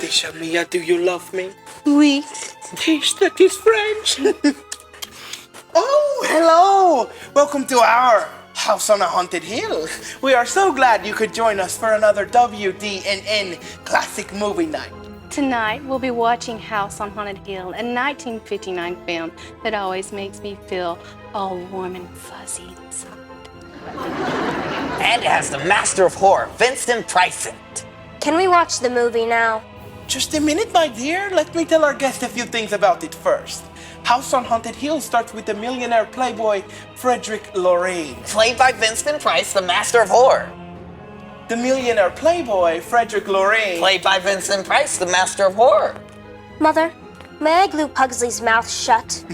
Morticia mia, do you love me? Oui. Yes, that is French. Oh, hello! Welcome to our House on a Haunted Hill. We are so glad you could join us for another WDNN classic movie night. Tonight, we'll be watching House on Haunted Hill, a 1959 film that always makes me feel all warm and fuzzy inside. And it has the master of horror, Vincent Price in it. Can we watch the movie now? Just a minute, my dear. Let me tell our guest a few things about it first. House on Haunted Hill starts with the millionaire playboy, Frederick Lorraine. Played by Vincent Price, the master of horror. The millionaire playboy, Frederick Lorraine. Played by Vincent Price, the master of horror. Mother, may I glue Pugsley's mouth shut?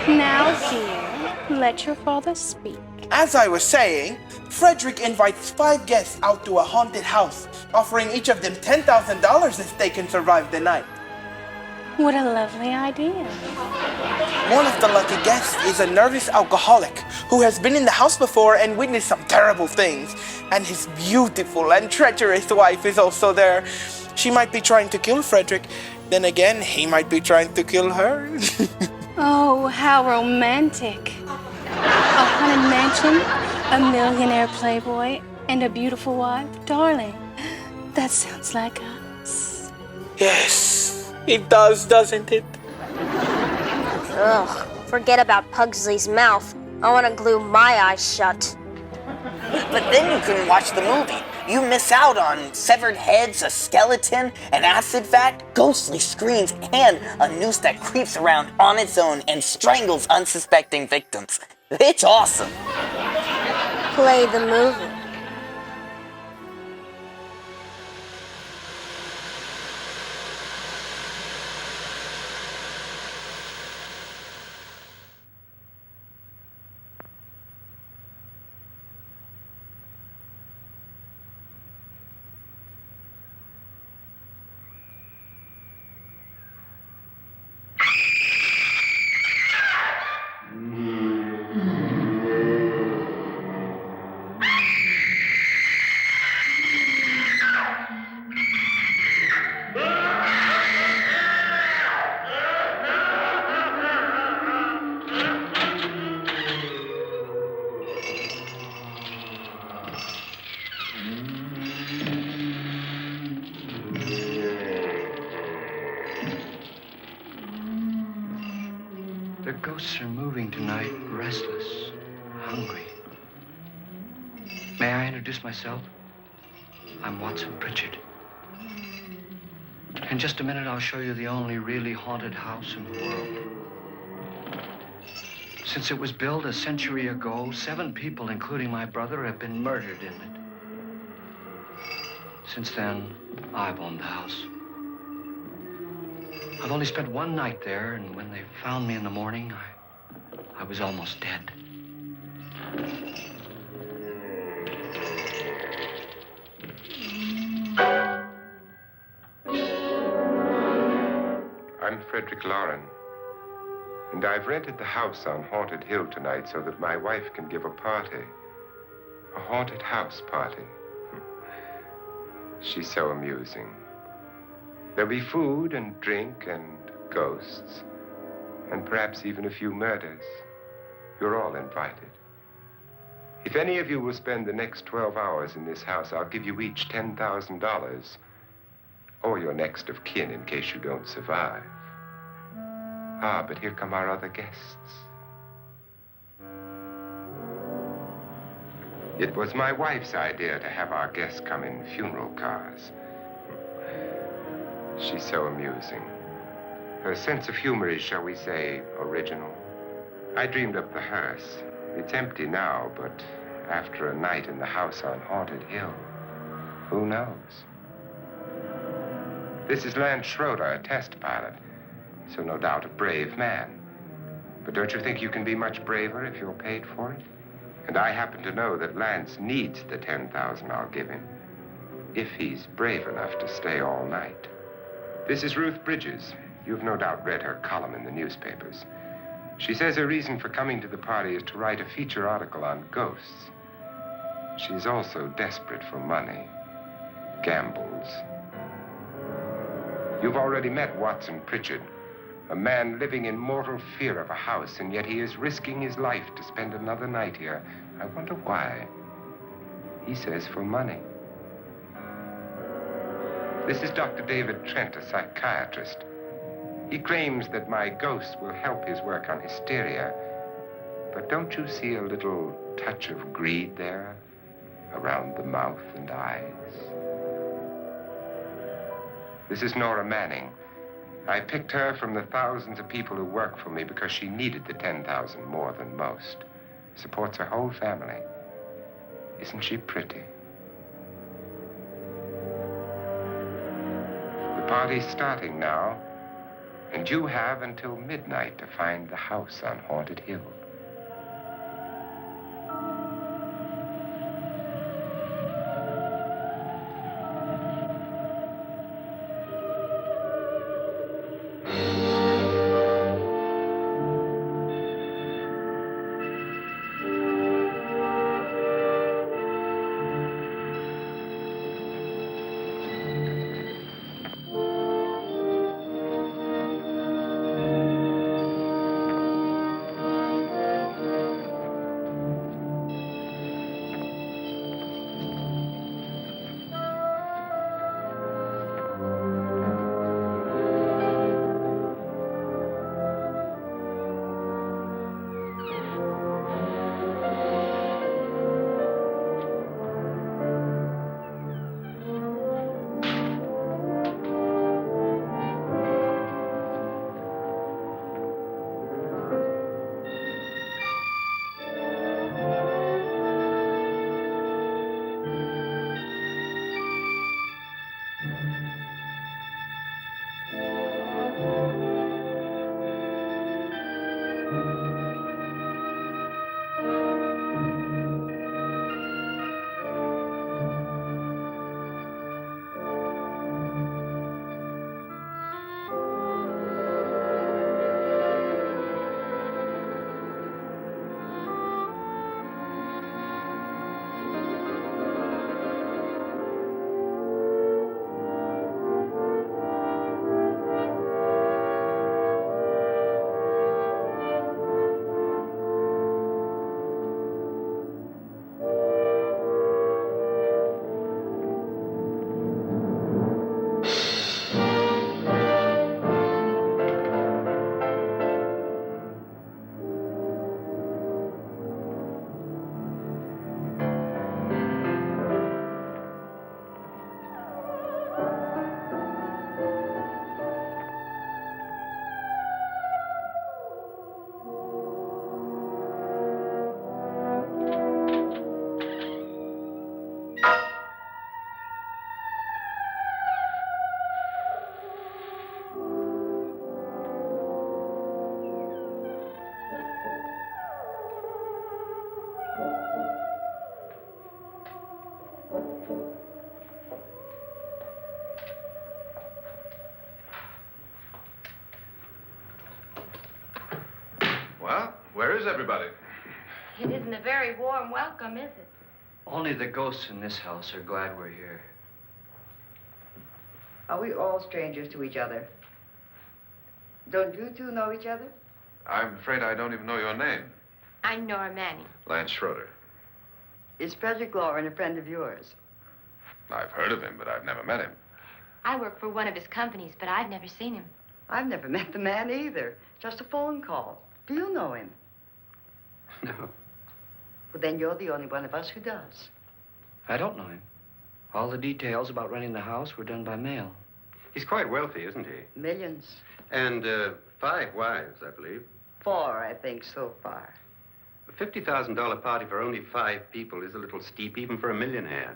Now, dear, let your father speak. As I was saying, Frederick invites 5 guests out to a haunted house, offering each of them $10,000 if they can survive the night. What a lovely idea. One of the lucky guests is a nervous alcoholic who has been in the house before and witnessed some terrible things. And his beautiful and treacherous wife is also there. She might be trying to kill Frederick. Then again, he might be trying to kill her. Oh, how romantic. A haunted mansion, a millionaire playboy, and a beautiful wife. Darling, that sounds like us. Yes, it does, doesn't it? Ugh, forget about Pugsley's mouth. I want to glue my eyes shut. But then you couldn't watch the movie. You miss out on severed heads, a skeleton, an acid vat, ghostly screams, and a noose that creeps around on its own and strangles unsuspecting victims. It's awesome. Play the movie. The ghosts are moving tonight, restless, hungry. May I introduce myself? I'm Watson Pritchard. In just a minute, I'll show you the only really haunted house in the world. Since it was built a century ago, 7 people, including my brother, have been murdered in it. Since then, I've owned the house. I've only spent one night there, and when they found me in the morning, I was almost dead. I'm Frederick Lauren, and I've rented the house on Haunted Hill tonight so that my wife can give a party. A haunted house party. She's so amusing. There'll be food and drink and ghosts, and perhaps even a few murders. You're all invited. If any of you will spend the next 12 hours in this house, I'll give you each $10,000, or your next of kin in case you don't survive. Ah, but here come our other guests. It was my wife's idea to have our guests come in funeral cars. She's so amusing. Her sense of humor is, shall we say, original. I dreamed up the hearse. It's empty now, but after a night in the house on Haunted Hill, who knows? This is Lance Schroeder, a test pilot, so no doubt a brave man. But don't you think you can be much braver if you're paid for it? And I happen to know that Lance needs the $10,000 I'll give him, if he's brave enough to stay all night. This is Ruth Bridges. You've no doubt read her column in the newspapers. She says her reason for coming to the party is to write a feature article on ghosts. She's also desperate for money, gambles, You've already met Watson Pritchard, a man living in mortal fear of a house, and yet he is risking his life to spend another night here. I wonder why. He says for money. This is Dr. David Trent, a psychiatrist. He claims that my ghost will help his work on hysteria. But don't you see a little touch of greed there around the mouth and eyes? This is Nora Manning. I picked her from the thousands of people who work for me because she needed the 10,000 more than most. Supports her whole family. Isn't she pretty? The party's starting now, and you have until midnight to find the house on Haunted Hill. Well, where is everybody? It isn't a very warm welcome, is it? Only the ghosts in this house are glad we're here. Are we all strangers to each other? Don't you two know each other? I'm afraid I don't even know your name. I'm Nora Manning. Lance Schroeder. Is Frederick Lauren a friend of yours? I've heard of him, but I've never met him. I work for one of his companies, but I've never seen him. I've never met the man either. Just a phone call. Do you know him? No, Well, then you're the only one of us who does. I don't know him. All the details about renting the house were done by mail. He's quite wealthy, isn't he? Millions. And 5 wives, I believe. 4, I think, so far. A $50,000 party for only 5 people is a little steep, even for a millionaire.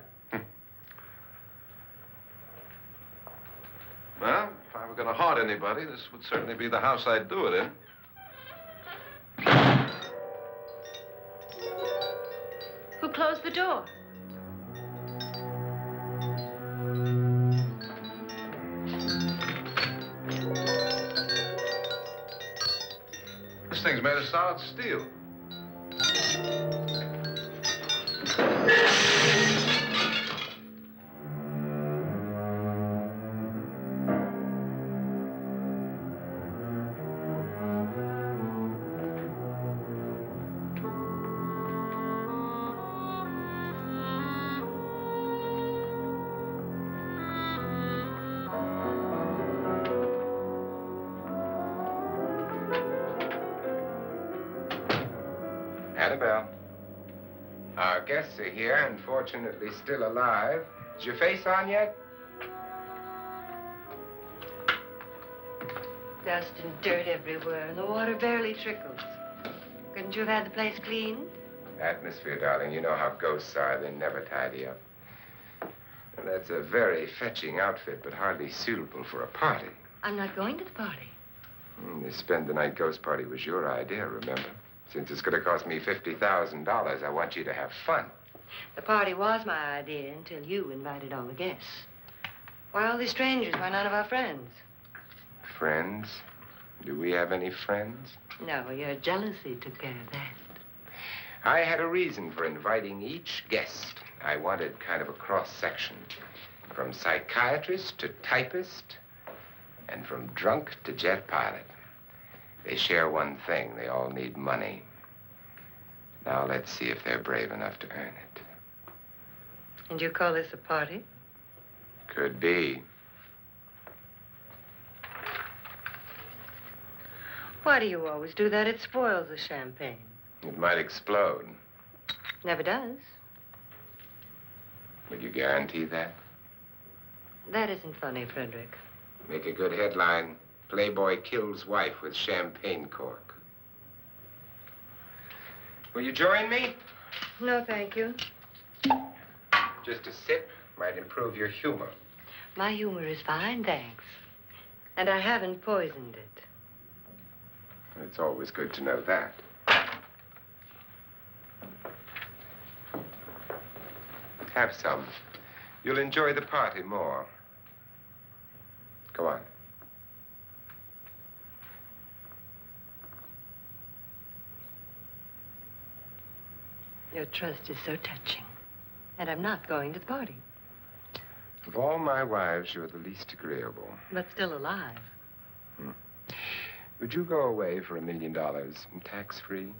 Well, if I were going to haunt anybody, this would certainly be the house I'd do it in. Who closed the door? This thing's made of solid steel. Annabelle. Our guests are here, and fortunately still alive. Is your face on yet? Dust and dirt everywhere, and the water barely trickles. Couldn't you have had the place cleaned? Atmosphere, darling. You know how ghosts are. They never tidy up. And that's a very fetching outfit, but hardly suitable for a party. I'm not going to the party. The spend-the-night ghost party was your idea, remember? Since it's going to cost me $50,000, I want you to have fun. The party was my idea until you invited all the guests. Why all these strangers? Why none of our friends? Friends? Do we have any friends? No, your jealousy took care of that. I had a reason for inviting each guest. I wanted kind of a cross-section. From psychiatrist to typist, and from drunk to jet pilot. They share one thing. They all need money. Now let's see if they're brave enough to earn it. And you call this a party? Could be. Why do you always do that? It spoils the champagne. It might explode. Never does. Will you guarantee that? That isn't funny, Frederick. Make a good headline. Playboy kills wife with champagne cork. Will you join me? No, thank you. Just a sip might improve your humor. My humor is fine, thanks. And I haven't poisoned it. It's always good to know that. Have some. You'll enjoy the party more. Go on. Your trust is so touching. And I'm not going to the party. Of all my wives, you're the least agreeable. But still alive. Would you go away for $1 million tax-free?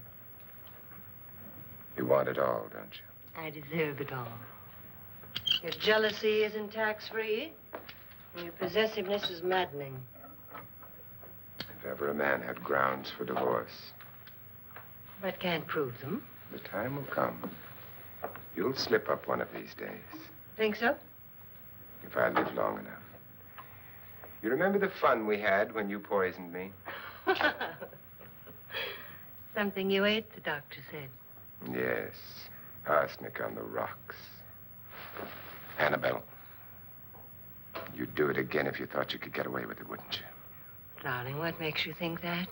You want it all, don't you? I deserve it all. Your jealousy isn't tax-free. And your possessiveness is maddening. If ever a man had grounds for divorce. But can't prove them. The time will come. You'll slip up one of these days. Think so? If I live long enough. You remember the fun we had when you poisoned me? Something you ate, the doctor said. Yes. Arsenic on the rocks. Annabelle, you'd do it again if you thought you could get away with it, wouldn't you? Darling, what makes you think that?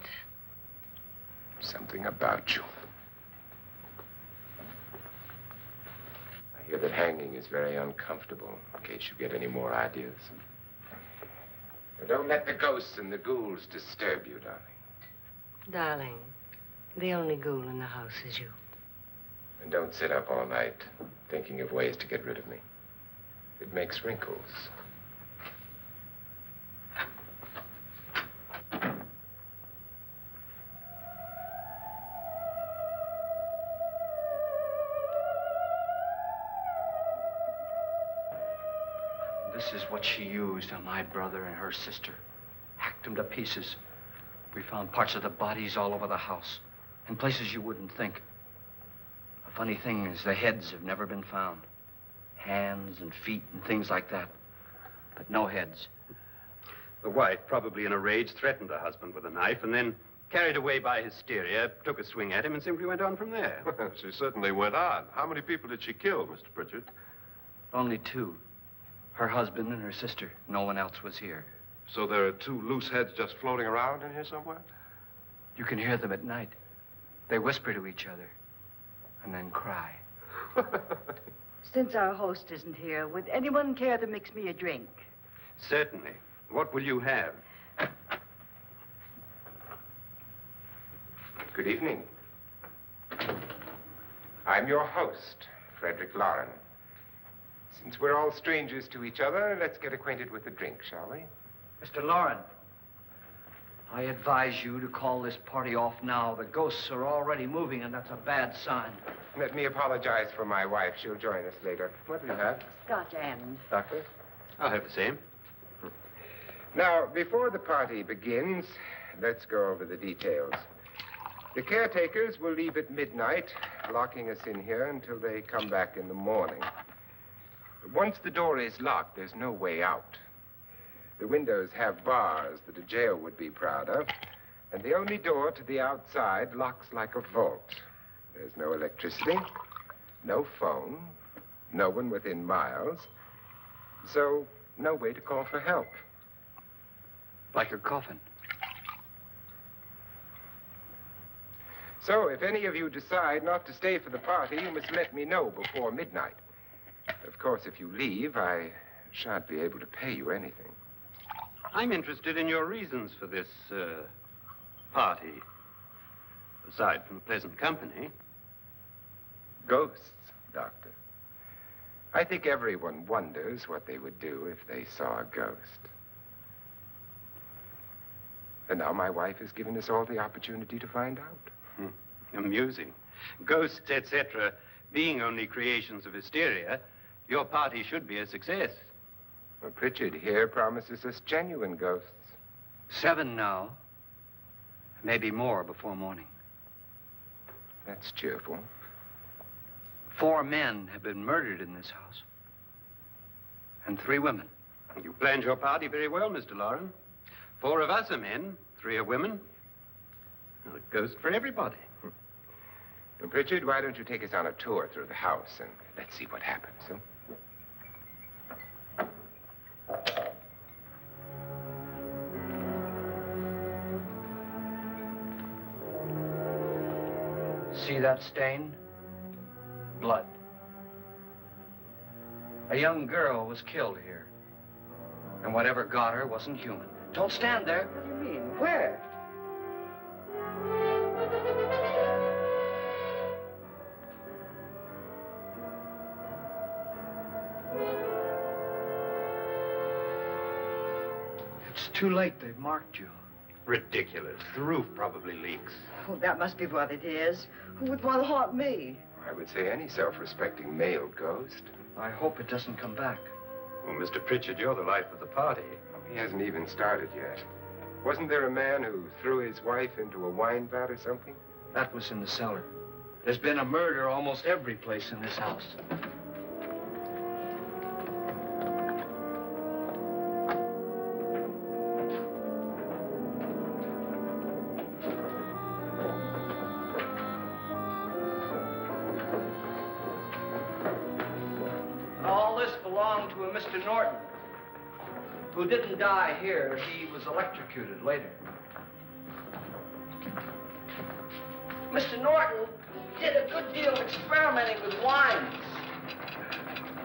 Something about you. I hear that hanging is very uncomfortable, in case you get any more ideas. Now, don't let the ghosts and the ghouls disturb you, darling. Darling, the only ghoul in the house is you. And don't sit up all night thinking of ways to get rid of me. It makes wrinkles. This is what she used on my brother and her sister. Hacked them to pieces. We found parts of the bodies all over the house, in places you wouldn't think. The funny thing is the heads have never been found. Hands and feet and things like that. But no heads. The wife, probably in a rage, threatened her husband with a knife and then, carried away by hysteria, took a swing at him and simply went on from there. She certainly went on. How many people did she kill, Mr. Pritchard? Only two. Her husband and her sister. No one else was here. So there are two loose heads just floating around in here somewhere? You can hear them at night. They whisper to each other and then cry. Since our host isn't here, would anyone care to mix me a drink? Certainly. What will you have? Good evening. I'm your host, Frederick Lauren. Since we're all strangers to each other, let's get acquainted with a drink, shall we? Mr. Lauren, I advise you to call this party off now. The ghosts are already moving, and that's a bad sign. Let me apologize for my wife. She'll join us later. What do you have? Scotch and. Doctor? I'll have the same. Now, before the party begins, let's go over the details. The caretakers will leave at midnight, locking us in here until they come back in the morning. Once the door is locked, there's no way out. The windows have bars that a jail would be proud of, and the only door to the outside locks like a vault. There's no electricity, no phone, no one within miles, so no way to call for help. Like a coffin. So if any of you decide not to stay for the party, you must let me know before midnight. Of course, if you leave, I shan't be able to pay you anything. I'm interested in your reasons for this, party. Aside from pleasant company. Ghosts, Doctor. I think everyone wonders what they would do if they saw a ghost. And now my wife has given us all the opportunity to find out. Amusing. Ghosts, etc., being only creations of hysteria, your party should be a success. Well, Pritchard here promises us genuine ghosts. 7 now. Maybe more before morning. That's cheerful. 4 men have been murdered in this house. And 3 women. You planned your party very well, Mr. Loren. 4 of us are men, 3 are women. Well, a ghost for everybody. Well, Pritchard, why don't you take us on a tour through the house and let's see what happens, huh? See that stain? Blood. A young girl was killed here. And whatever got her wasn't human. Don't stand there. What do you mean? Where? It's too late. They've marked you. Ridiculous. The roof probably leaks. Oh, that must be what it is. Who would want to haunt me? I would say any self-respecting male ghost. I hope it doesn't come back. Well, Mr. Pritchard, you're the life of the party. He hasn't even started yet. Wasn't there a man who threw his wife into a wine vat or something? That was in the cellar. There's been a murder almost every place in this house. All this belonged to a Mr. Norton, who didn't die here. He was electrocuted later. Mr. Norton did a good deal of experimenting with wines,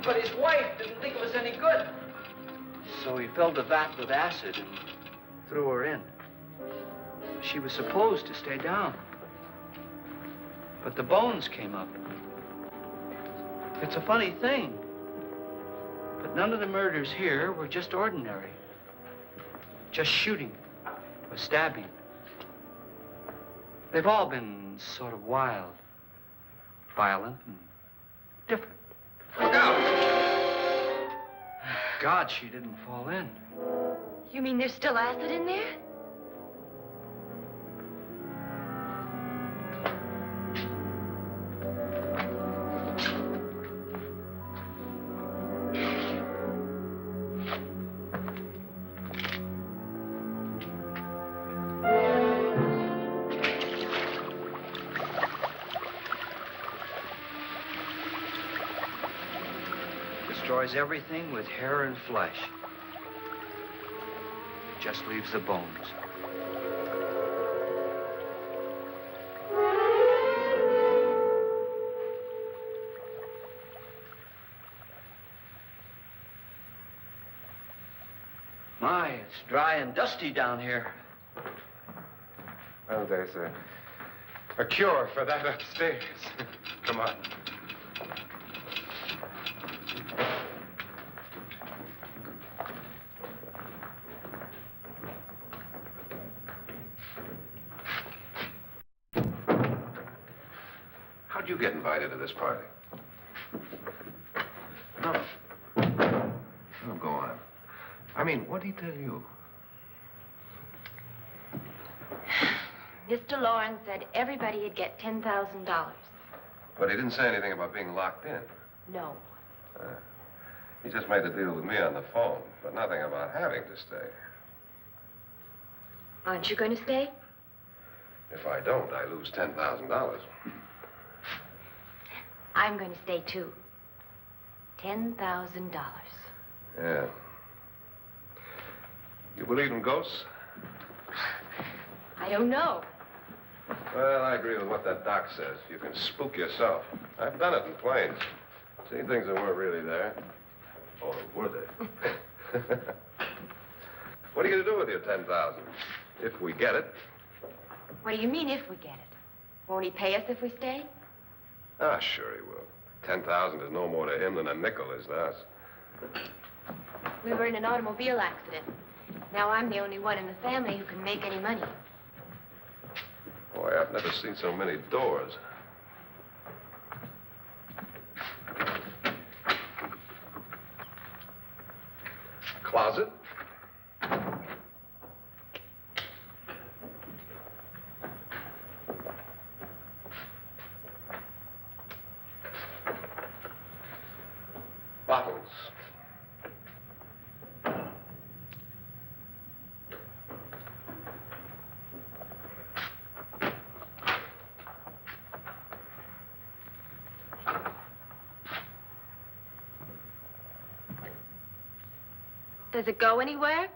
but his wife didn't think it was any good. So he filled the vat with acid and threw her in. She was supposed to stay down, but the bones came up. It's a funny thing, but none of the murders here were just ordinary. Just shooting or stabbing. They've all been sort of wild, violent, and different. Look out! God, she didn't fall in. You mean there's still acid in there? Destroys everything with hair and flesh. Just leaves the bones. My, it's dry and dusty down here. Well, there's a cure for that upstairs. Come on. How'd you get invited to this party? No. Oh, go on. I mean, what did he tell you? Mr. Lawrence said everybody'd get $10,000. But he didn't say anything about being locked in. No. He just made the deal with me on the phone, but nothing about having to stay. Aren't you going to stay? If I don't, I lose $10,000. I'm going to stay, too. $10,000. Yeah. You believe in ghosts? I don't know. Well, I agree with what that doc says. You can spook yourself. I've done it in planes. Seen things that weren't really there. Or were they? What are you going to do with your $10,000? If we get it. What do you mean, if we get it? Won't he pay us if we stay? Ah, sure he will. 10,000 is no more to him than a nickel is to us. We were in an automobile accident. Now I'm the only one in the family who can make any money. Boy, I've never seen so many doors. Closet? Bottles. Does it go anywhere?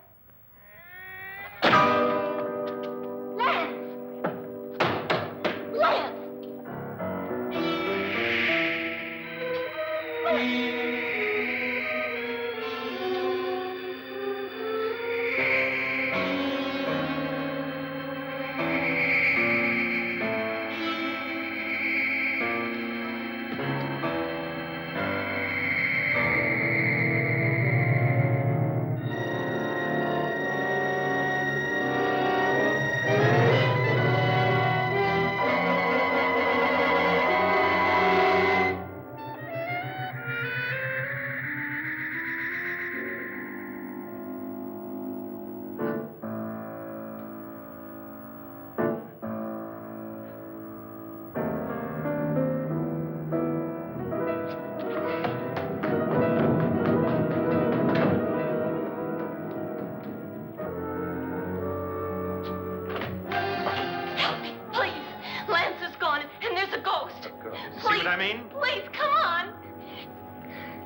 See what I mean? Please, come on.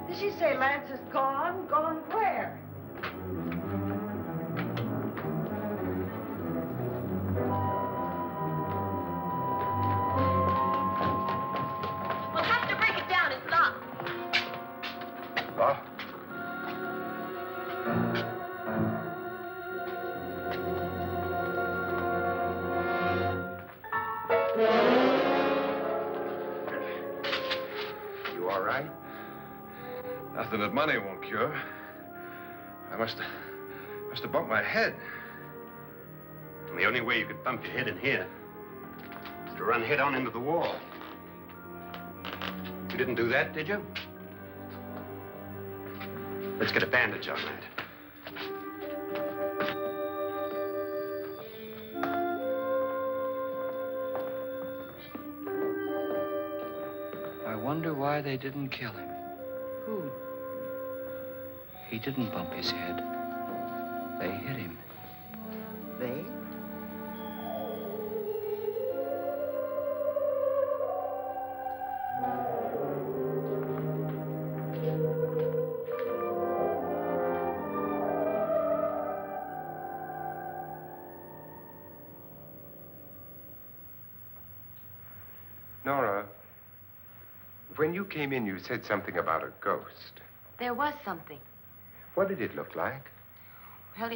Did she say Lance is gone? Gone where? We'll have to break it down. It's locked. Locked? You all right? Nothing that money won't cure. I must have bumped my head. And the only way you could bump your head in here is to run head on into the wall. You didn't do that, did you? Let's get a bandage on that. I wonder why they didn't kill him. Who? He didn't bump his head. They hit him. They? Nora, when you came in, you said something about a ghost. There was something. What did it look like? Well,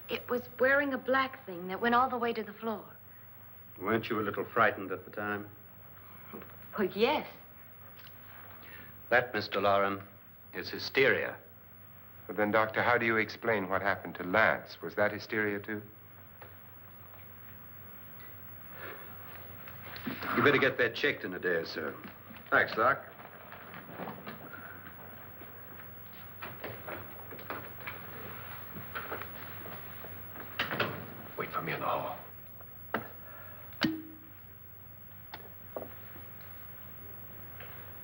it was wearing a black thing that went all the way to the floor. Weren't you a little frightened at the time? Well, yes. That, Mr. Loren, is hysteria. Well, then, Doctor, how do you explain what happened to Lance? Was that hysteria, too? You better get that checked in a day or so. Thanks, Doc. Wait for me in the hall.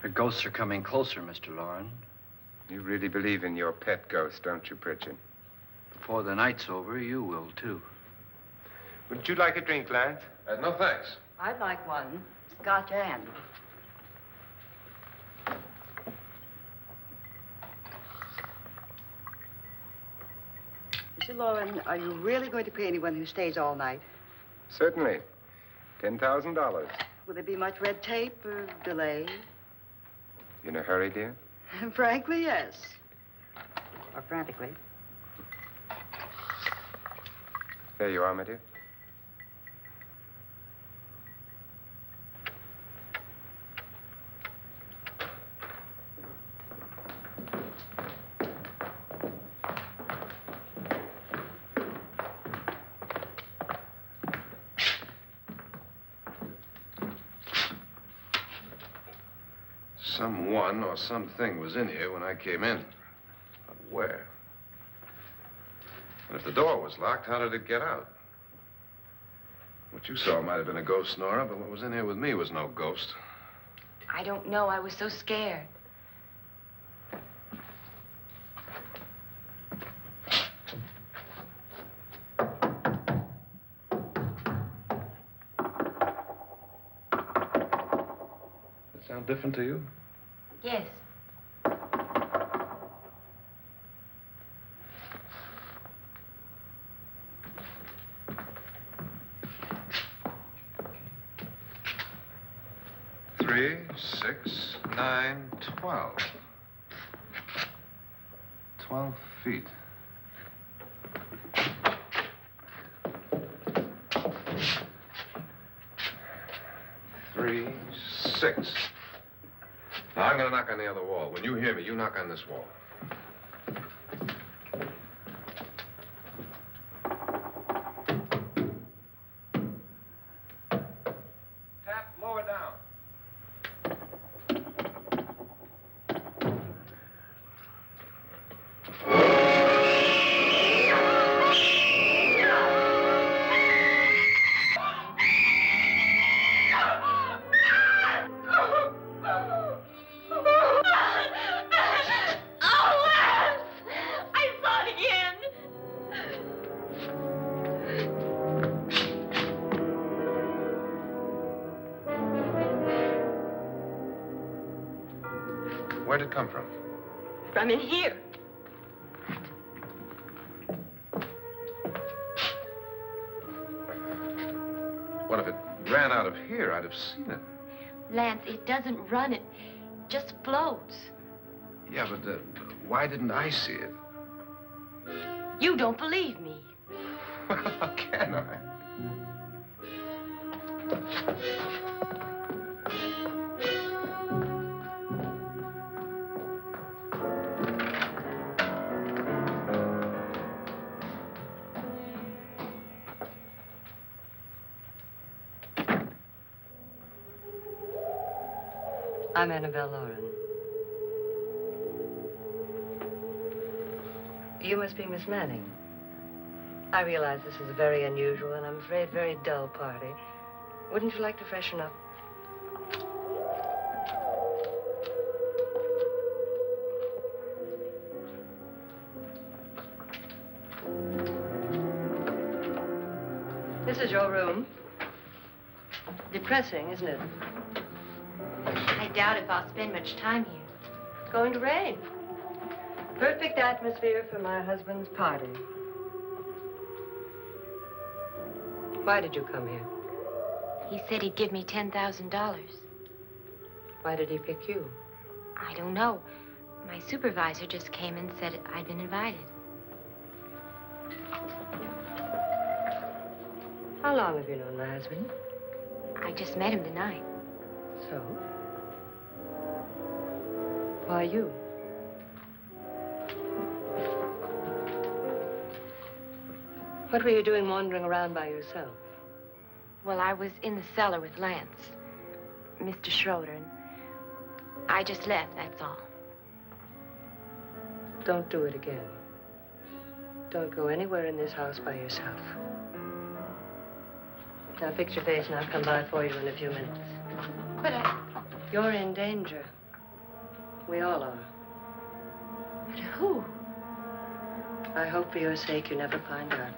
The ghosts are coming closer, Mr. Loren. You really believe in your pet ghost, don't you, Pritchard? Before the night's over, you will, too. Would you like a drink, Lance? No, thanks. I'd like one. Scotch and. Mr. Loren, are you really going to pay anyone who stays all night? Certainly. $10,000. Will there be much red tape or delay? You in a hurry, dear? Frankly, yes. Or frantically. There you are, my dear. Someone or something was in here when I came in. But where? And if the door was locked, how did it get out? What you saw might have been a ghost, Nora, but what was in here with me was no ghost. I don't know. I was so scared. Does it sound different to you? Yes. Three, 6, 9, 12. 12 feet. Three, 6. Now, I'm going to knock on the other wall. When you hear me, you knock on this wall. Tap lower down. Where'd it come from? From in here. What if it ran out of here? I'd have seen it. Lance, it doesn't run. It just floats. Yeah, but why didn't I see it? You don't believe me. How can I? I'm Annabelle Loren. You must be Miss Manning. I realize this is a very unusual and I'm afraid very dull party. Wouldn't you like to freshen up? This is your room. Depressing, isn't it? I doubt if I'll spend much time here. It's going to rain. Perfect atmosphere for my husband's party. Why did you come here? He said he'd give me $10,000. Why did he pick you? I don't know. My supervisor just came and said I'd been invited. How long have you known my husband? I just met him tonight. So? Why you? What were you doing wandering around by yourself? Well, I was in the cellar with Lance, Mr. Schroeder, and I just left, that's all. Don't do it again. Don't go anywhere in this house by yourself. Now fix your face and I'll come by for you in a few minutes. But You're in danger. We all are. But who? I hope for your sake you never find out.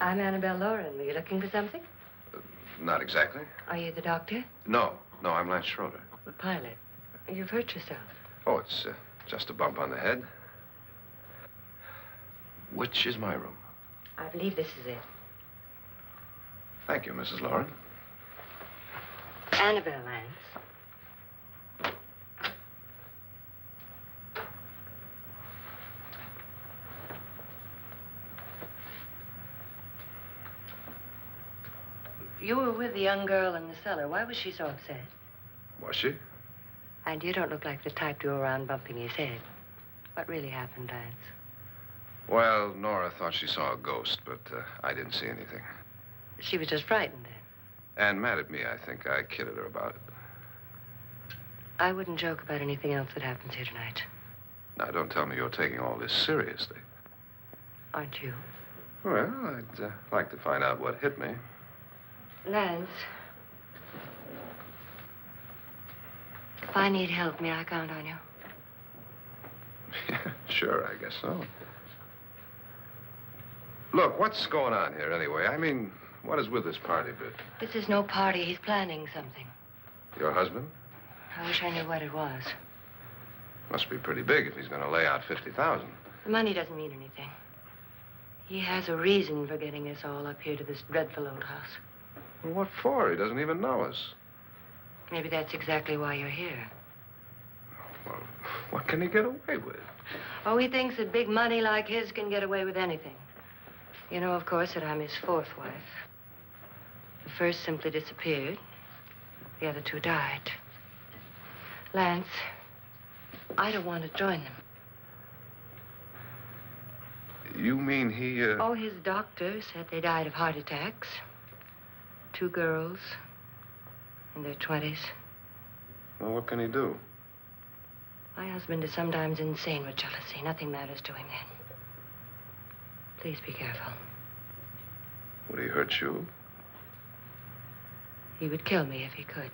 I'm Annabelle Lauren. Were you looking for something? Not exactly. Are you the doctor? No, I'm Lance Schroeder. The pilot. You've hurt yourself. Oh, it's just a bump on the head. Which is my room? I believe this is it. Thank you, Mrs. Lauren. Annabelle Lance. You were with the young girl in the cellar. Why was she so upset? Was she? And you don't look like the type to go around bumping his head. What really happened, Lance? Well, Nora thought she saw a ghost, but I didn't see anything. She was just frightened then. And mad at me, I think. I kidded her about it. I wouldn't joke about anything else that happens here tonight. Now, don't tell me you're taking all this seriously. Aren't you? Well, I'd like to find out what hit me. Lance. If I need help, may I count on you? Yeah, sure, I guess so. Look, what's going on here anyway? I mean, what is with this party bit? This is no party. He's planning something. Your husband? I wish I knew what it was. Must be pretty big if he's going to lay out 50,000. The money doesn't mean anything. He has a reason for getting us all up here to this dreadful old house. Well, what for? He doesn't even know us. Maybe that's exactly why you're here. Well, what can he get away with? Oh, he thinks that big money like his can get away with anything. You know, of course, that I'm his fourth wife. The first simply disappeared. The other two died. Lance, I don't want to join them. You mean he, Oh, his doctor said they died of heart attacks. 2 girls in their 20s. Well, what can he do? My husband is sometimes insane with jealousy. Nothing matters to him then. Please be careful. Would he hurt you? He would kill me if he could.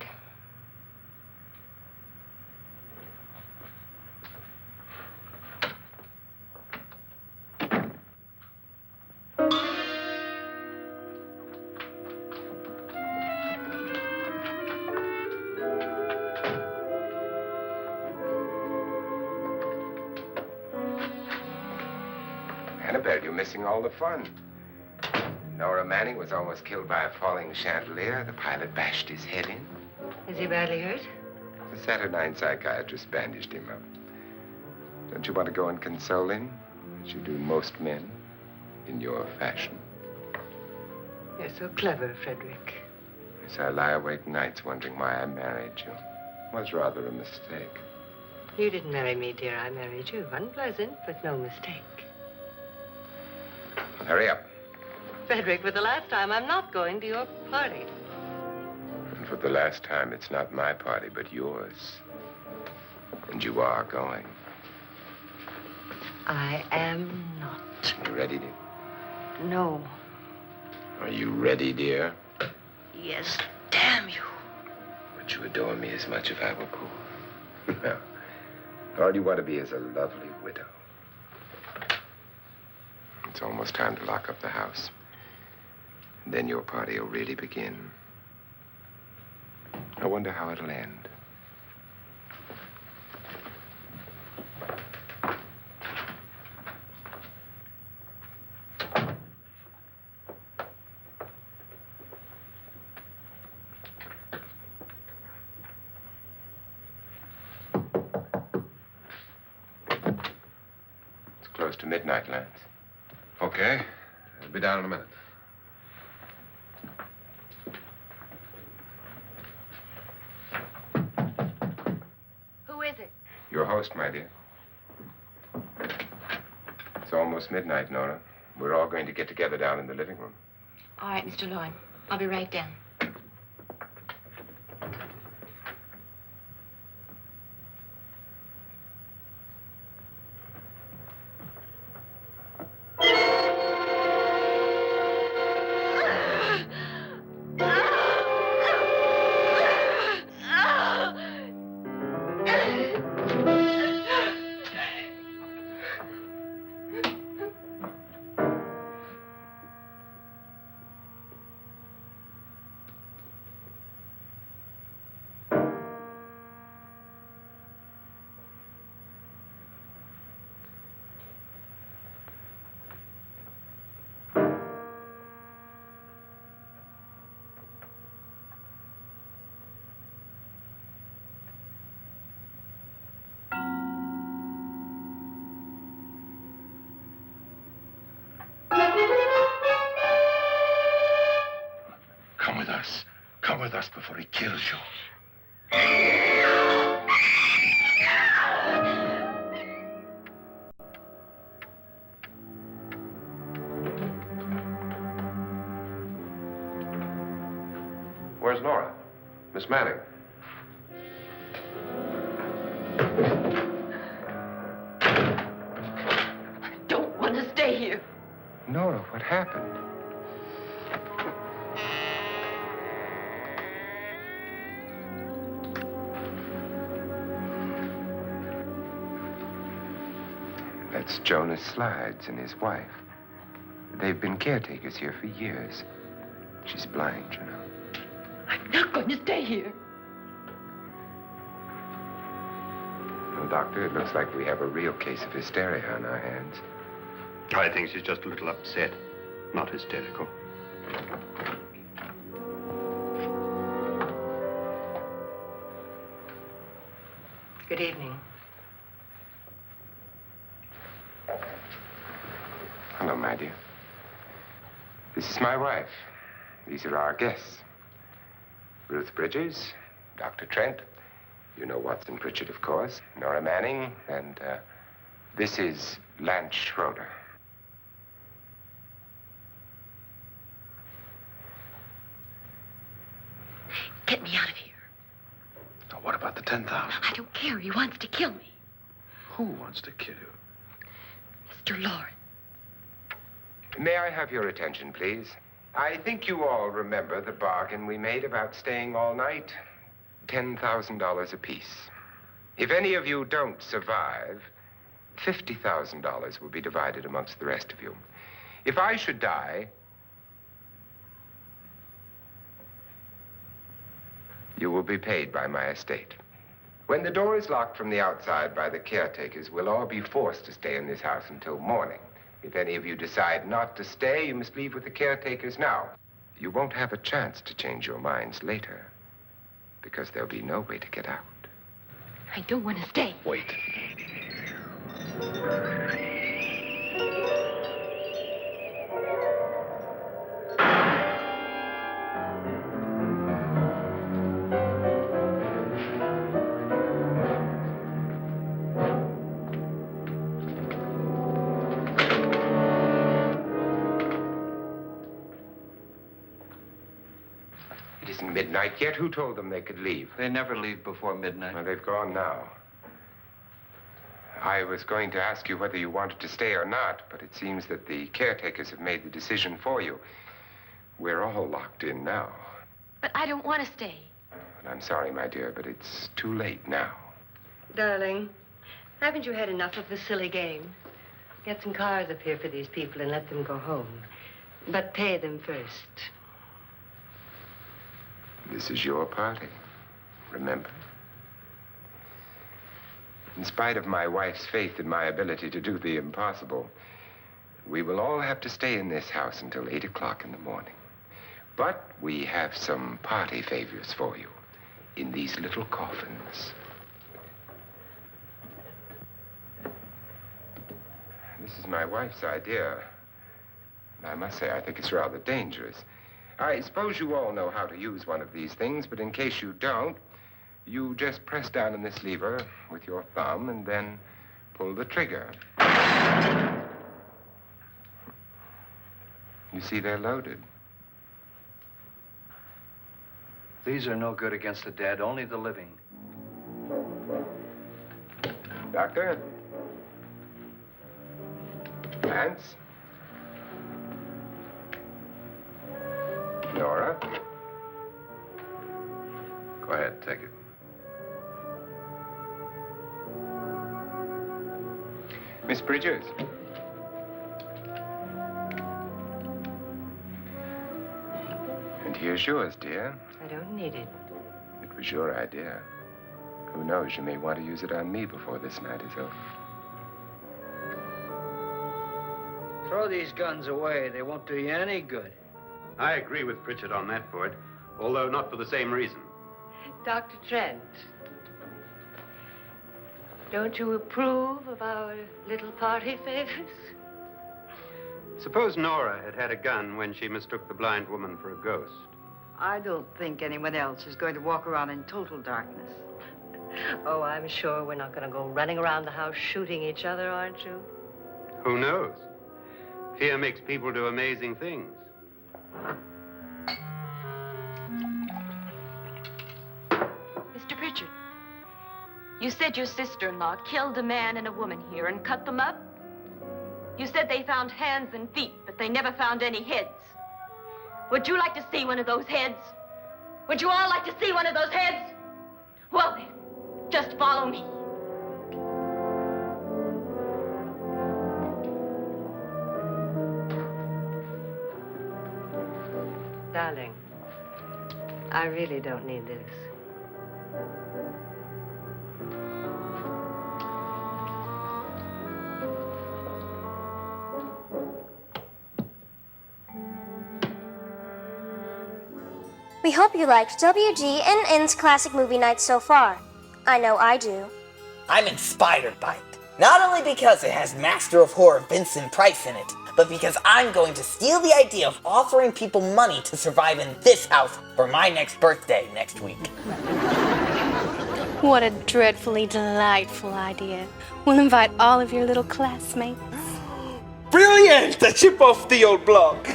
Annabelle, you're missing all the fun. Nora Manning was almost killed by a falling chandelier. The pilot bashed his head in. Is he badly hurt? The Saturnine psychiatrist bandaged him up. Don't you want to go and console him, as you do most men, in your fashion? You're so clever, Frederick. Yes, I lie awake nights wondering why I married you. It was rather a mistake. You didn't marry me, dear. I married you. Unpleasant, but no mistake. Hurry up. Frederick, for the last time, I'm not going to your party. And for the last time, it's not my party, but yours. And you are going. I am not. You ready, dear? No. Are you ready, dear? Yes, damn you. Would you adore me as much if I were poor? No. All you want to be is a lovely widow. It's almost time to lock up the house. And then your party will really begin. I wonder how it'll end. It's close to midnight, Lance. Okay. I'll be down in a minute. Who is it? Your host, my dear. It's almost midnight, Nora. We're all going to get together down in the living room. All right, Mr. Lloyd. I'll be right down. Come with us. Come with us before he kills you. Where's Nora? Miss Manning. I don't want to stay here. Nora, what happened? That's Jonas Slides and his wife. They've been caretakers here for years. She's blind, you know. I'm not going to stay here. Well, Doctor, it looks like we have a real case of hysteria on our hands. I think she's just a little upset, not hysterical. Good evening. Hello, my dear. This is my wife. These are our guests. Ruth Bridges, Dr. Trent. You know Watson Pritchard, of course. Nora Manning, and this is Lance Schroeder. Get me out of here. Now, what about the 10,000? I don't care. He wants to kill me. Who wants to kill you? Mr. Lawrence. May I have your attention, please? I think you all remember the bargain we made about staying all night. $10,000 apiece. If any of you don't survive, $50,000 will be divided amongst the rest of you. If I should die, you will be paid by my estate. When the door is locked from the outside by the caretakers, we'll all be forced to stay in this house until morning. If any of you decide not to stay, you must leave with the caretakers now. You won't have a chance to change your minds later, because there'll be no way to get out. I don't want to stay. Wait. It isn't midnight yet. Who told them they could leave? They never leave before midnight. Well, they've gone now. I was going to ask you whether you wanted to stay or not, but it seems that the caretakers have made the decision for you. We're all locked in now. But I don't want to stay. And I'm sorry, my dear, but it's too late now. Darling, haven't you had enough of the silly game? Get some cars up here for these people and let them go home. But pay them first. This is your party, remember? In spite of my wife's faith in my ability to do the impossible, we will all have to stay in this house until 8 o'clock in the morning. But we have some party favors for you in these little coffins. This is my wife's idea. And I must say, I think it's rather dangerous. I suppose you all know how to use one of these things, but in case you don't, you just press down on this lever with your thumb and then pull the trigger. You see, they're loaded. These are no good against the dead, only the living. Doctor? Lance? Nora? Go ahead, take it. Miss Bridges. And here's yours, dear. I don't need it. It was your idea. Who knows, you may want to use it on me before this night is over. Throw these guns away. They won't do you any good. I agree with Pritchard on that point, although not for the same reason. Dr. Trent, don't you approve of our little party favors? Suppose Nora had had a gun when she mistook the blind woman for a ghost. I don't think anyone else is going to walk around in total darkness. Oh, I'm sure we're not going to go running around the house shooting each other, aren't you? Who knows? Fear makes people do amazing things. Mr. Pritchard, you said your sister-in-law killed a man and a woman here and cut them up? You said they found hands and feet, but they never found any heads. Would you like to see one of those heads? Would you all like to see one of those heads? Well then, just follow me. Darling, I really don't need this. We hope you liked WG&N's classic movie night so far. I know I do. I'm inspired by it. Not only because it has Master of Horror Vincent Price in it, but because I'm going to steal the idea of offering people money to survive in this house for my next birthday next week. What a dreadfully delightful idea. We'll invite all of your little classmates. Brilliant! A chip off the old block.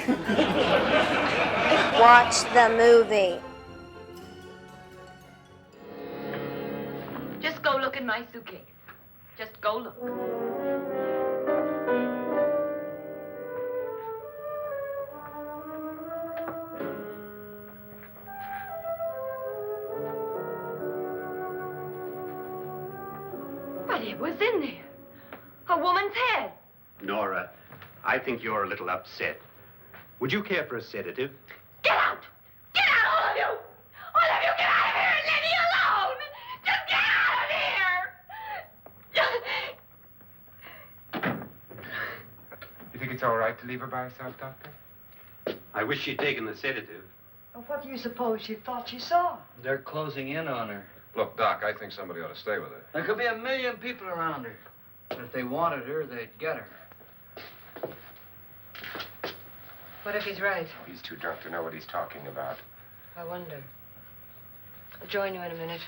Watch the movie. Just go look in my suitcase. Just go look. But it was in there. A woman's head. Nora, I think you're a little upset. Would you care for a sedative? Get out! Get out, all of you! All of you, get out of here and leave me alone! Just get out of here! You think it's all right to leave her by herself, Doctor? I wish she'd taken the sedative. Well, what do you suppose she thought she saw? They're closing in on her. Look, Doc, I think somebody ought to stay with her. There could be 1 million people around her. But if they wanted her, they'd get her. What if he's right? He's too drunk to know what he's talking about. I wonder. I'll join you in a minute.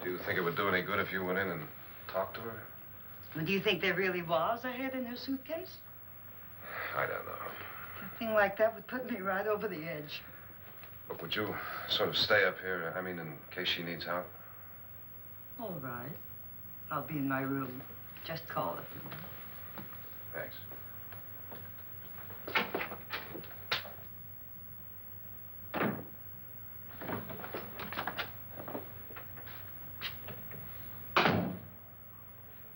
Do you think it would do any good if you went in and talked to her? Well, do you think there really was a head in her suitcase? I don't know. A thing like that would put me right over the edge. Look, would you sort of stay up here, I mean, in case she needs help? All right. I'll be in my room. Just call it. Thanks.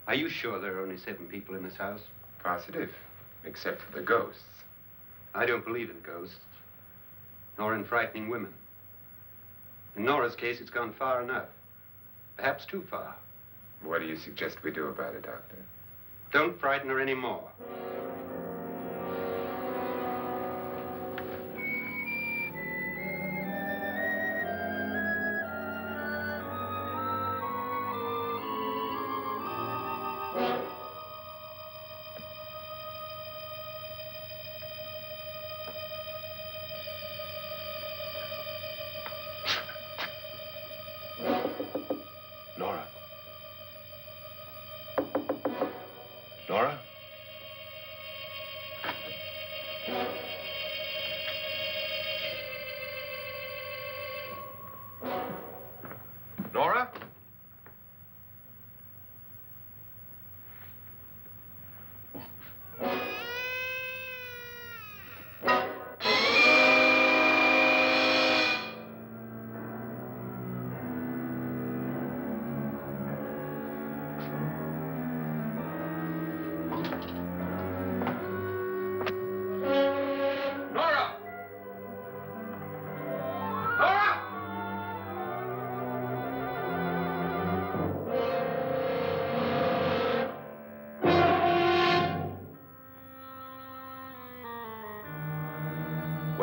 Are you sure there are only 7 people in this house? Positive, except for the ghosts. I don't believe in ghosts, nor in frightening women. In Nora's case, it's gone far enough. Perhaps too far. What do you suggest we do about it, Doctor? Don't frighten her anymore. Nora? Nora?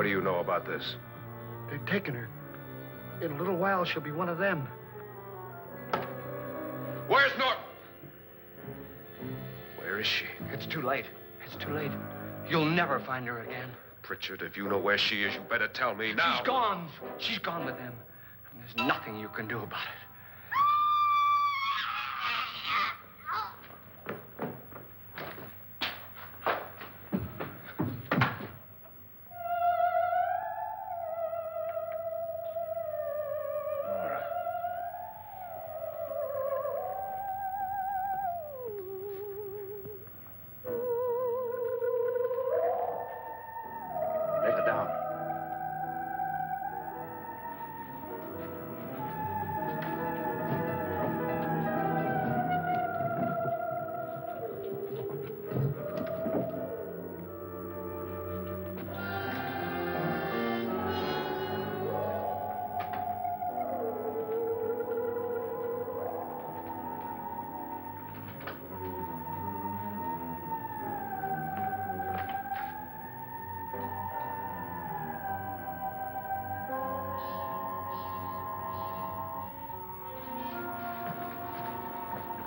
What do you know about this? They've taken her. In a little while, she'll be one of them. Where's Norton? Where is she? It's too late. It's too late. You'll never find her again. Pritchard, if you know where she is, you better tell me now. She's gone. She's gone with them. And there's nothing you can do about it.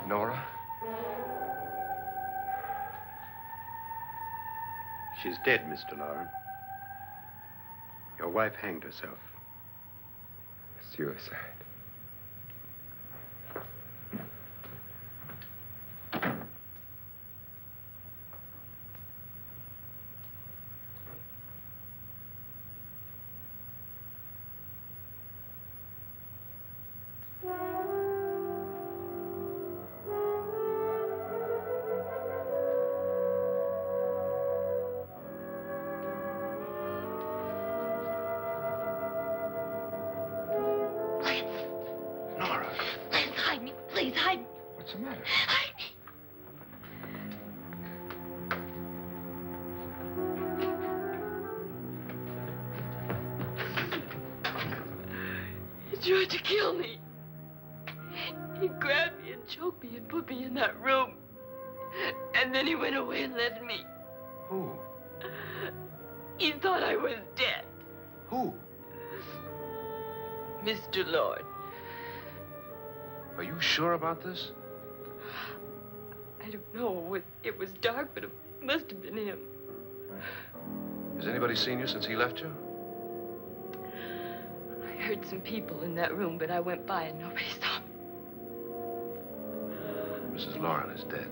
Nora? She's dead, Mr. Lauren. Your wife hanged herself. Suicide. What's the matter? He tried to kill me. He grabbed me and choked me and put me in that room. And then he went away and left me. Who? He thought I was dead. Who? Mr. Lord. Are you sure about this? I don't know. It was dark, but it must have been him. Has anybody seen you since he left you? I heard some people in that room, but I went by and nobody saw me. Mrs. Lauren is dead.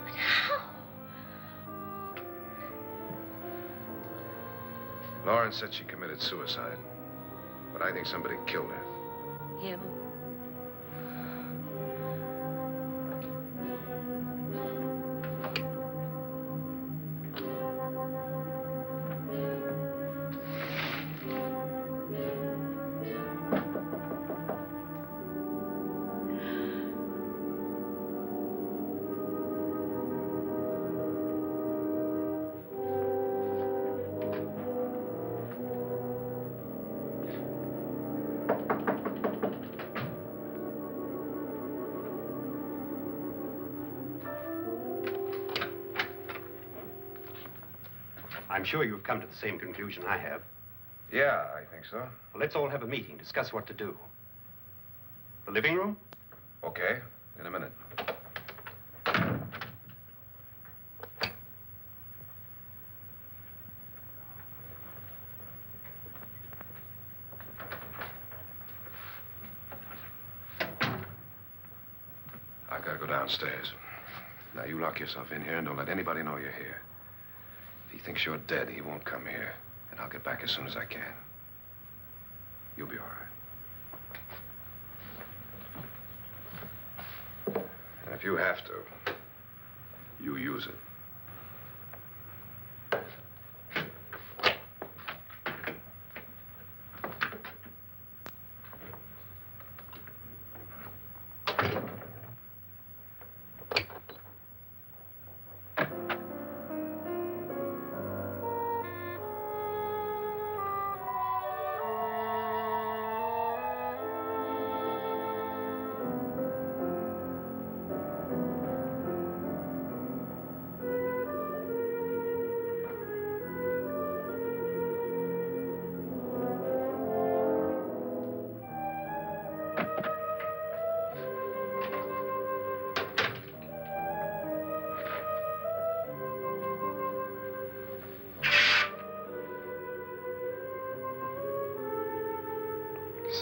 But how? Lauren said she committed suicide, but I think somebody killed her. Him? I'm sure you've come to the same conclusion I have. Yeah, I think so. Well, let's all have a meeting, discuss what to do. The living room? Okay, in a minute. I've got to go downstairs. Now, you lock yourself in here and don't let anybody know you're here. If he thinks you're dead, he won't come here. And I'll get back as soon as I can. You'll be all right. And if you have to, you use it.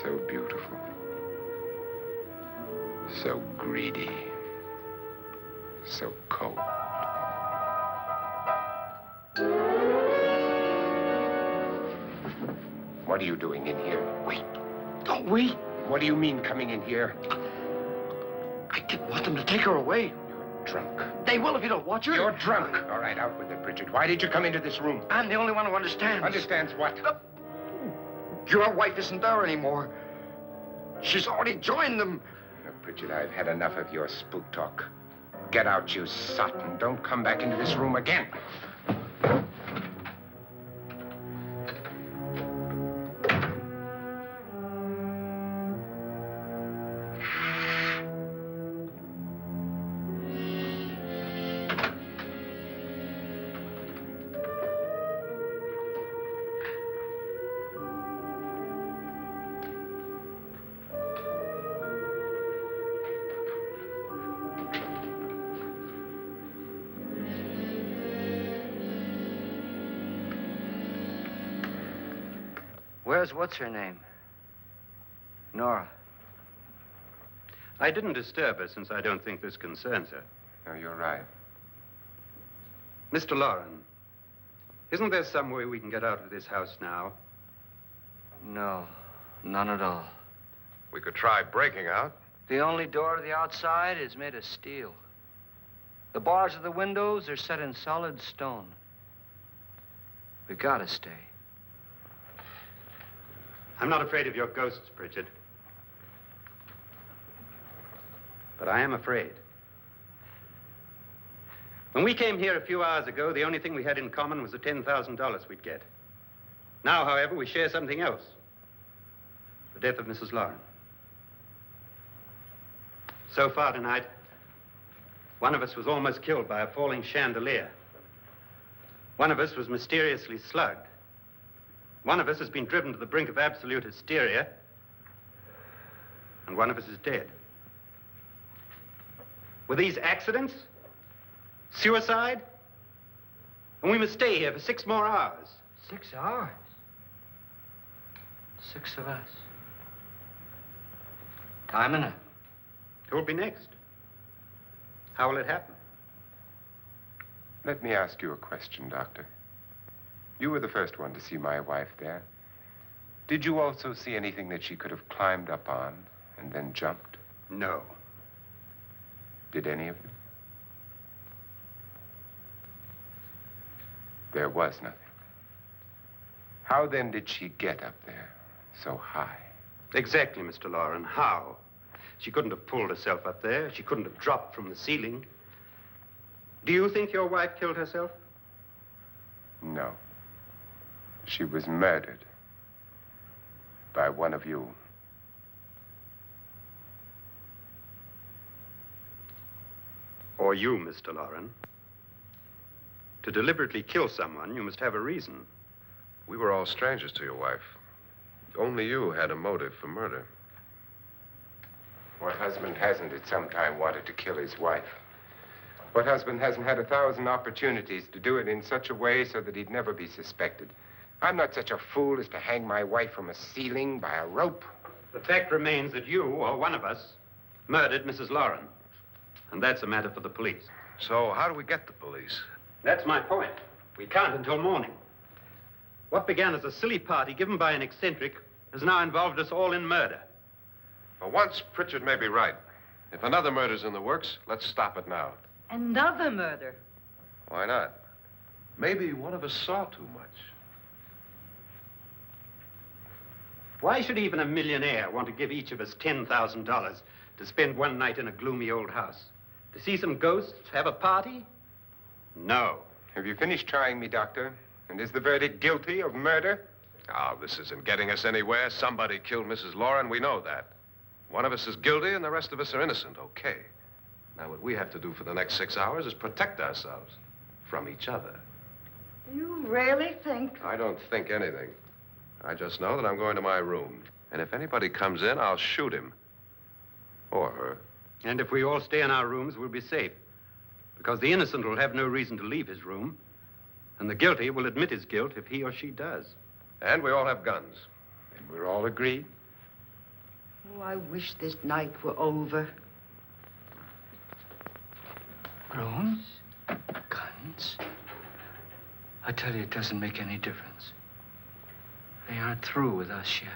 So beautiful. So greedy. So cold. What are you doing in here? Wait. Don't wait. What do you mean coming in here? I didn't want them to take her away. You're drunk. They will if you don't watch her. You're drunk. All right, out with it, Bridget. Why did you come into this room? I'm the only one who understands. Understands what? Your wife isn't there anymore. She's already joined them. Look, Bridget, I've had enough of your spook talk. Get out, you sot, and don't come back into this room again. Where's what's-her-name? Nora. I didn't disturb her since I don't think this concerns her. No, you're right. Mr. Loren, isn't there some way we can get out of this house now? No, none at all. We could try breaking out. The only door to the outside is made of steel. The bars of the windows are set in solid stone. We gotta stay. I'm not afraid of your ghosts, Pritchard. But I am afraid. When we came here a few hours ago, the only thing we had in common was the $10,000 we'd get. Now, however, we share something else. The death of Mrs. Loren. So far tonight, one of us was almost killed by a falling chandelier. One of us was mysteriously slugged. One of us has been driven to the brink of absolute hysteria, and one of us is dead. Were these accidents? Suicide? And we must stay here for 6 more hours. 6 hours? 6 of us. Time enough. Who'll be next? How will it happen? Let me ask you a question, Doctor. You were the first one to see my wife there. Did you also see anything that she could have climbed up on and then jumped? No. Did any of you? There was nothing. How then did she get up there so high? Exactly, Mr. Loren. How? She couldn't have pulled herself up there. She couldn't have dropped from the ceiling. Do you think your wife killed herself? No. She was murdered by one of you. Or you, Mr. Loren. To deliberately kill someone, you must have a reason. We were all strangers to your wife. Only you had a motive for murder. What husband hasn't at some time wanted to kill his wife? What husband hasn't had 1,000 opportunities to do it in such a way so that he'd never be suspected? I'm not such a fool as to hang my wife from a ceiling by a rope. The fact remains that you, or one of us, murdered Mrs. Loren. And that's a matter for the police. So how do we get the police? That's my point. We can't until morning. What began as a silly party given by an eccentric has now involved us all in murder. For once, Pritchard may be right. If another murder's in the works, let's stop it now. Another murder? Why not? Maybe one of us saw too much. Why should even a millionaire want to give each of us $10,000 to spend one night in a gloomy old house? To see some ghosts, have a party? No. Have you finished trying me, Doctor? And is the verdict guilty of murder? Oh, this isn't getting us anywhere. Somebody killed Mrs. Loren, we know that. One of us is guilty and the rest of us are innocent, okay. Now, what we have to do for the next 6 hours is protect ourselves from each other. You really think? I don't think anything. I just know that I'm going to my room. And if anybody comes in, I'll shoot him. Or her. And if we all stay in our rooms, we'll be safe. Because the innocent will have no reason to leave his room. And the guilty will admit his guilt if he or she does. And we all have guns. And we're all agreed? Oh, I wish this night were over. Brooms? Guns? I tell you, it doesn't make any difference. They aren't through with us yet.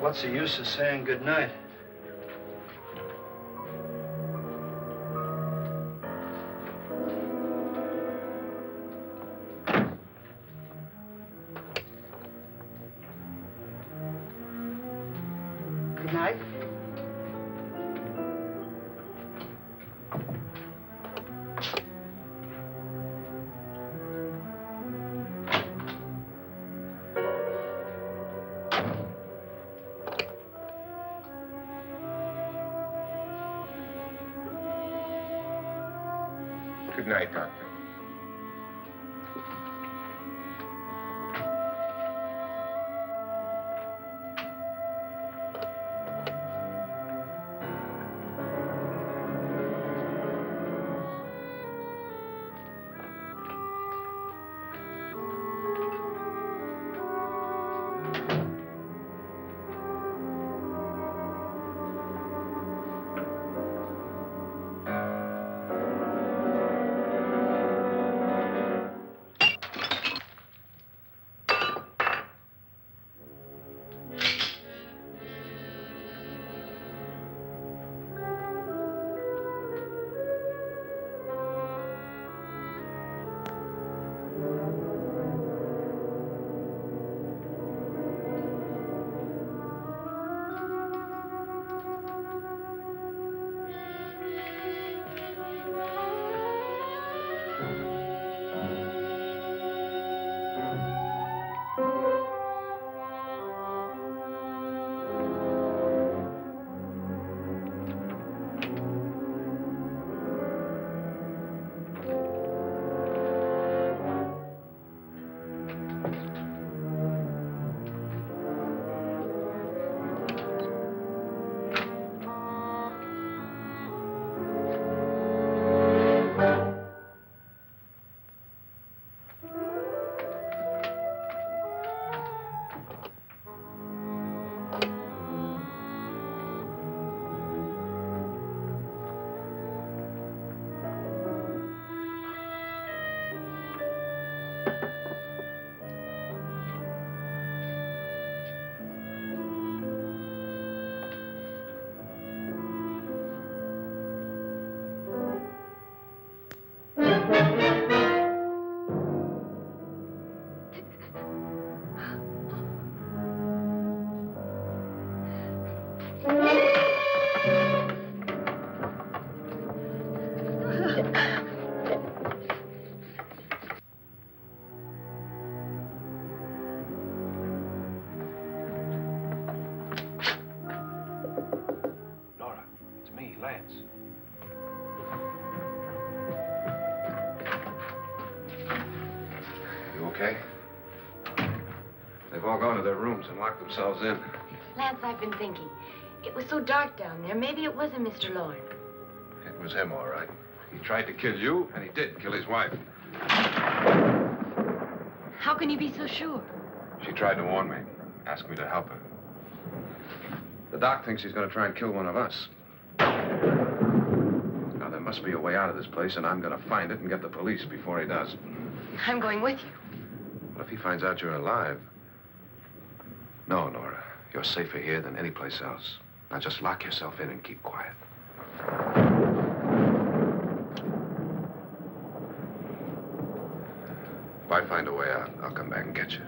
What's the use of saying goodnight? Good night. Good night, Doctor. They've all gone to their rooms and locked themselves in. Lance, I've been thinking. It was so dark down there. Maybe it wasn't Mr. Lorne. It was him, all right. He tried to kill you, and he did kill his wife. How can you be so sure? She tried to warn me, asked me to help her. The doc thinks he's going to try and kill one of us. Now, there must be a way out of this place, and I'm going to find it and get the police before he does. I'm going with you. But if he finds out you're alive... No, Nora. You're safer here than any place else. Now, just lock yourself in and keep quiet. If I find a way out, I'll come back and get you.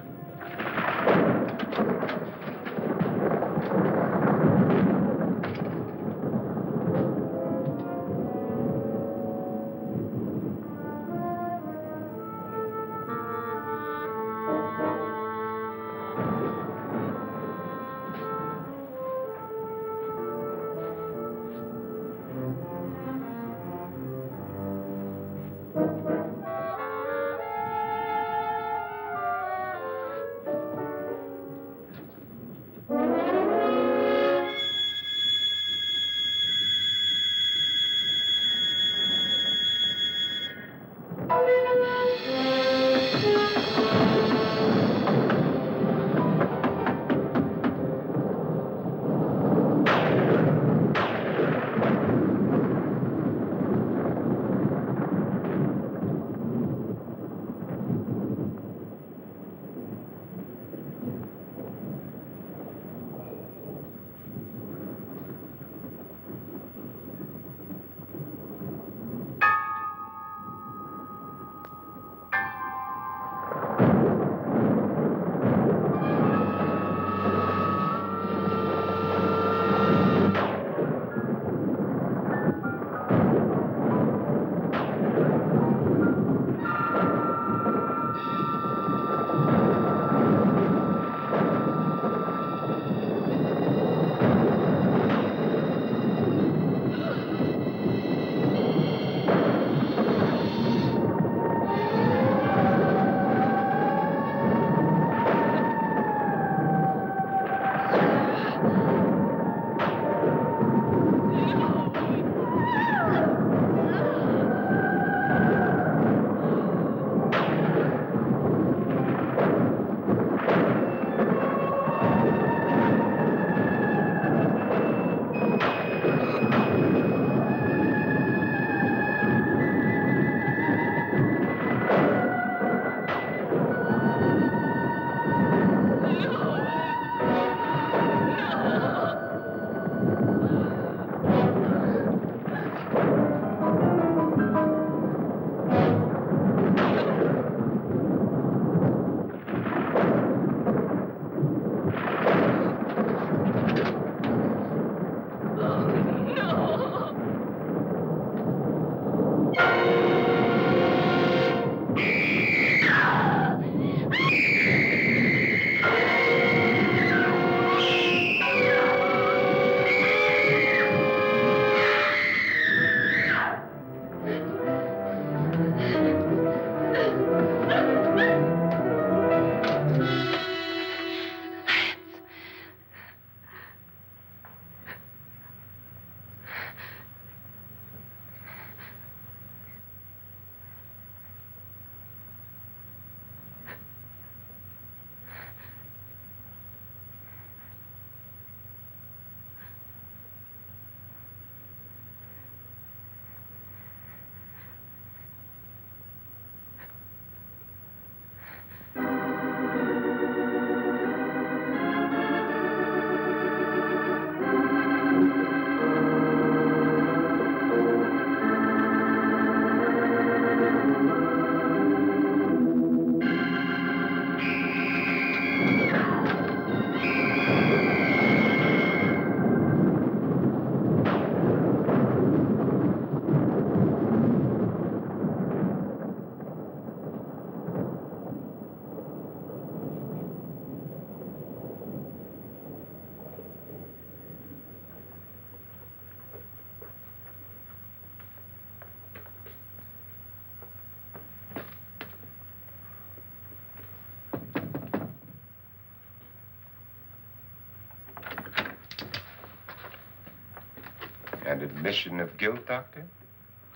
An admission of guilt, Doctor?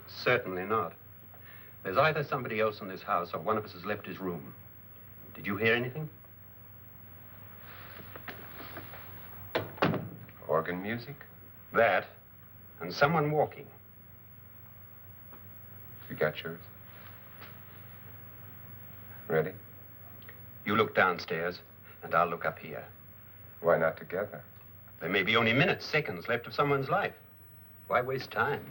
Certainly not. There's either somebody else in this house or one of us has left his room. Did you hear anything? Organ music? That, and someone walking. You got yours? Ready? You look downstairs, and I'll look up here. Why not together? There may be only minutes, seconds left of someone's life. Why waste time?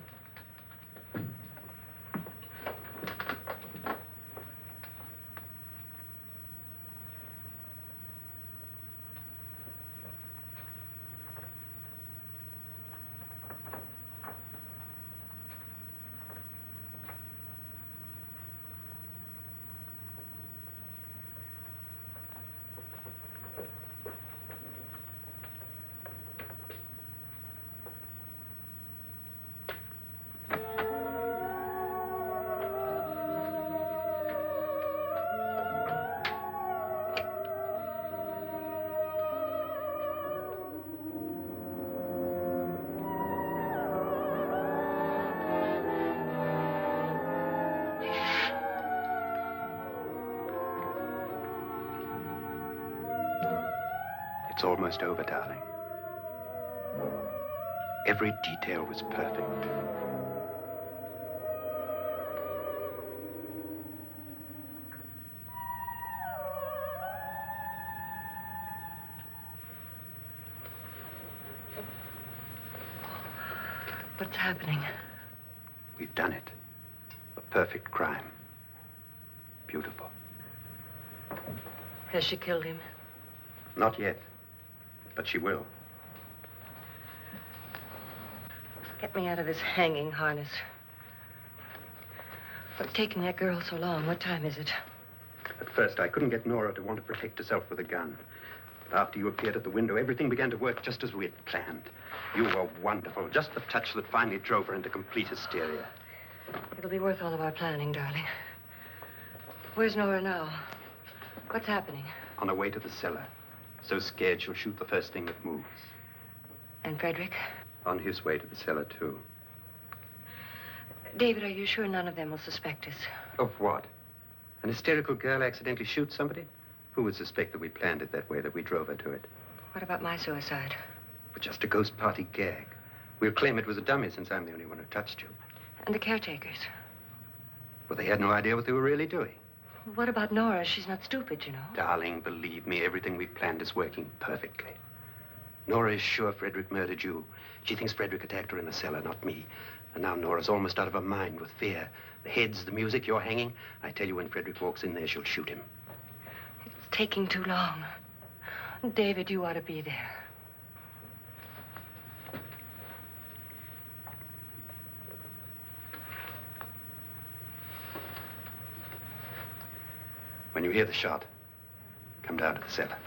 It's almost over, darling. Every detail was perfect. What's happening? We've done it. A perfect crime. Beautiful. Has she killed him? Not yet, but she will. Get me out of this hanging harness. What's taking that girl so long? What time is it? At first, I couldn't get Nora to want to protect herself with a gun. But after you appeared at the window, everything began to work just as we had planned. You were wonderful. Just the touch that finally drove her into complete hysteria. It'll be worth all of our planning, darling. Where's Nora now? What's happening? On her way to the cellar. So scared she'll shoot the first thing that moves. And Frederick? On his way to the cellar, too. David, are you sure none of them will suspect us? Of what? An hysterical girl accidentally shoots somebody? Who would suspect that we planned it that way, that we drove her to it? What about my suicide? But just a ghost party gag. We'll claim it was a dummy since I'm the only one who touched you. And the caretakers? Well, they had no idea what they were really doing. What about Nora? She's not stupid, you know. Darling, believe me, everything we've planned is working perfectly. Nora is sure Frederick murdered you. She thinks Frederick attacked her in the cellar, not me. And now Nora's almost out of her mind with fear. The heads, the music, you're hanging. I tell you, when Frederick walks in there, she'll shoot him. It's taking too long. David, you ought to be there. When you hear the shot, come down to the cellar.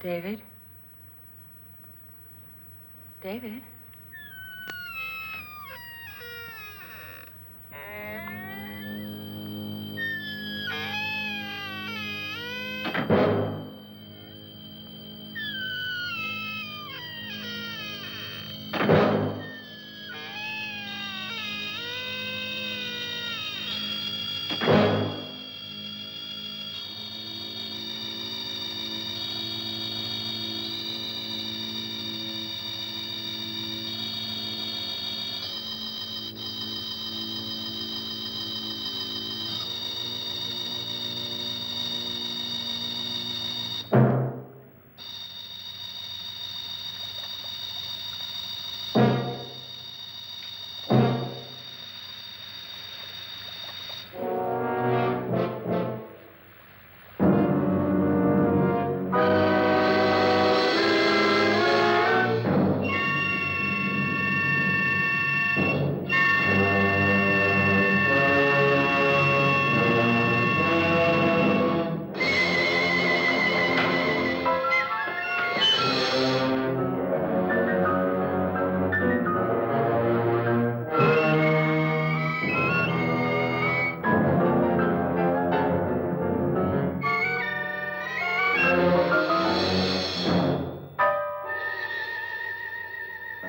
David? David?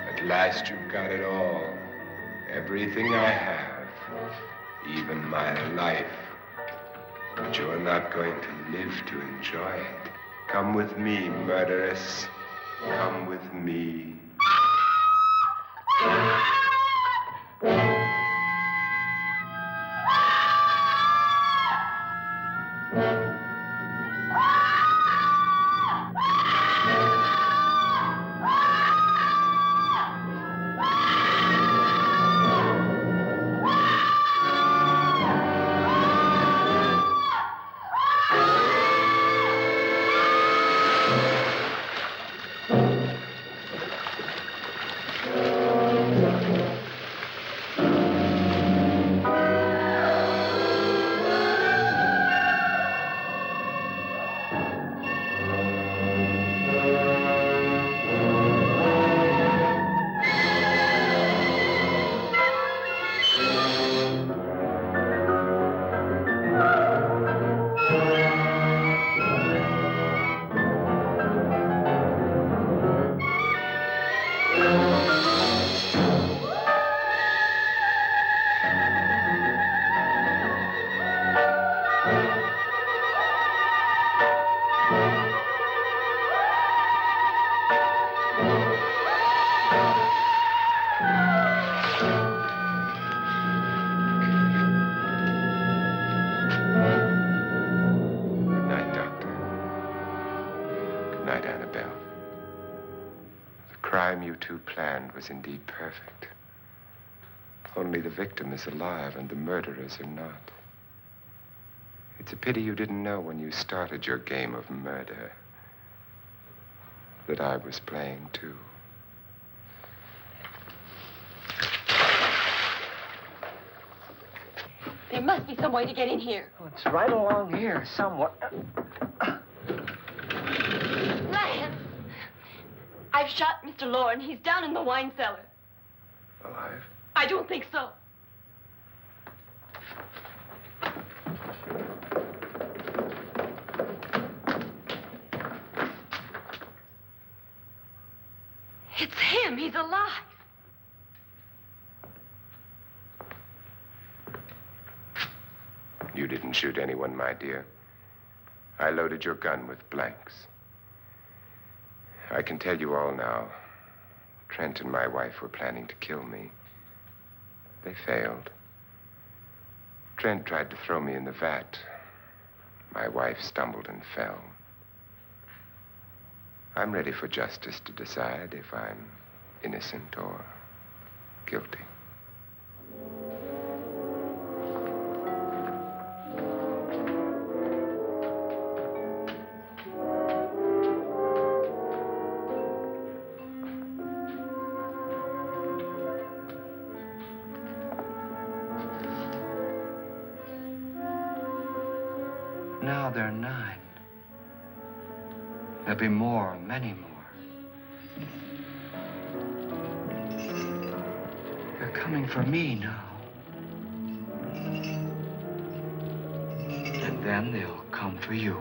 At last you've got it all. Everything I have. Even my life. But you're not going to live to enjoy it. Come with me, murderess. Come with me. Was indeed perfect. Only the victim is alive and the murderers are not. It's a pity you didn't know when you started your game of murder that I was playing too. There must be some way to get in here. Oh, it's right along here somewhere. Lance! I've shot Mr. Loren. He's down in the wine cellar. Alive? I don't think so. It's him. He's alive. You didn't shoot anyone, my dear. I loaded your gun with blanks. I can tell you all now. Trent and my wife were planning to kill me. They failed. Trent tried to throw me in the vat. My wife stumbled and fell. I'm ready for justice to decide if I'm innocent or guilty. Now they're 9. There'll be more, many more. They're coming for me now. And then they'll come for you.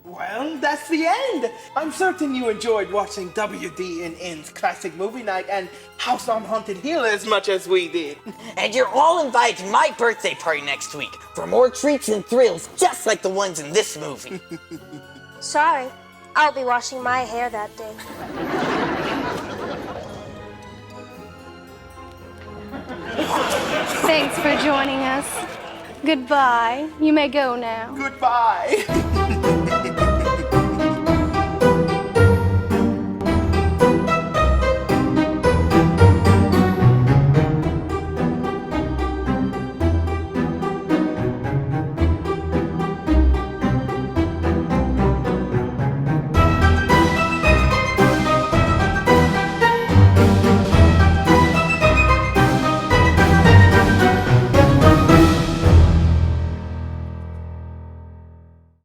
Well, that's the end. I'm certain you enjoyed watching WD&N's Classic Movie Night and House on Haunted Hill as much as we did. And you're all invited to my birthday party next week for more treats and thrills just like the ones in this movie. Sorry, I'll be washing my hair that day. Thanks for joining us. Goodbye. You may go now. Goodbye.